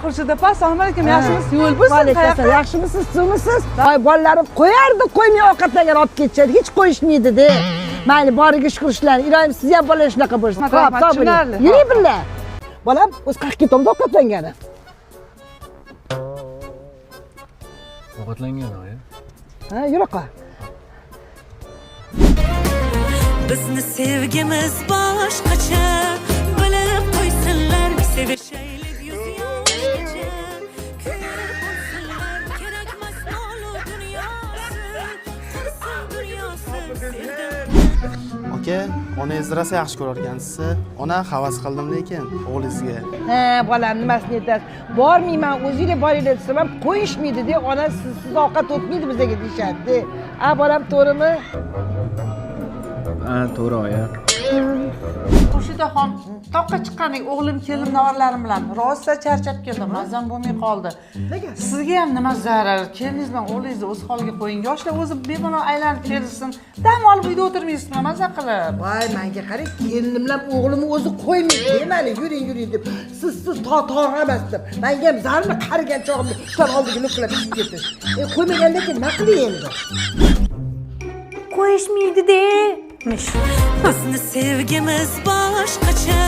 Xurshid opa, assalomu alaykum. Yaxshimisiz? Yo'l bo'lsin. Qayoqqa? Yaxshimisiz, suvmisiz? Voy, bolalarim qo'yardi, qo'ymay ovqatlarga olib ketishadi. Hech qo'yishmaydi-da. Mayli, boriga shukur ishlar. Iloyim siz ham bolalar shunaqa bo'lsin. Xo'p, tushunarli. Yuring birga. Bolam, o'z qahqi tomda ovqatlangani. Ovqatlangan oyi. Ha, yura qo'y. Bizni sevgimiz boshqacha, bilib qo'ysinlar, sevishaylik yuz yoshgacha. Ko'rib bo'lsinlar, kerakmas mol-u dunyosi, qursin dunyosi sevdim. Aka, onangizni rosa yaxshi ko'rar ekansiz. Ona havas qildim lekin o'g'lingizga. Ha, bolam nimasini aytasiz? Bormayman, o'zinglar boringlar desam ham qo'yishmaydi-da. Ona siz ovqat o'tmaydi bizga deyishadi. A, bolam to'g'rimi? Ha, to'g'ri oyi. Xurshidaxon, toqqa chiqqanik o'g'lim kelin navarlarim bilan rosa charchab keldim, mazam bo'lmay qoldi. Nega? Sizga ham nima zarar? Keliningiz bilan o'g'lingizni o'z holiga qo'ying. Yoshlar o'zi bemalol aylanib kelsin. Dam olib uyda o'tirmaysizmi, maza qilib? Voy, menga qarang, kelinim bilan o'g'limni o'zi qo'ymaydi. Mayli, yuring deb. Siz tog' emas deb. Menga ham zarni qarigan chog'imda shular oldiga lukilab chiqib ketdi. Qo'ymaganda keyin nima qilay endi? Qo'yishmaydi-da. Bizni sevgimiz boshqacha,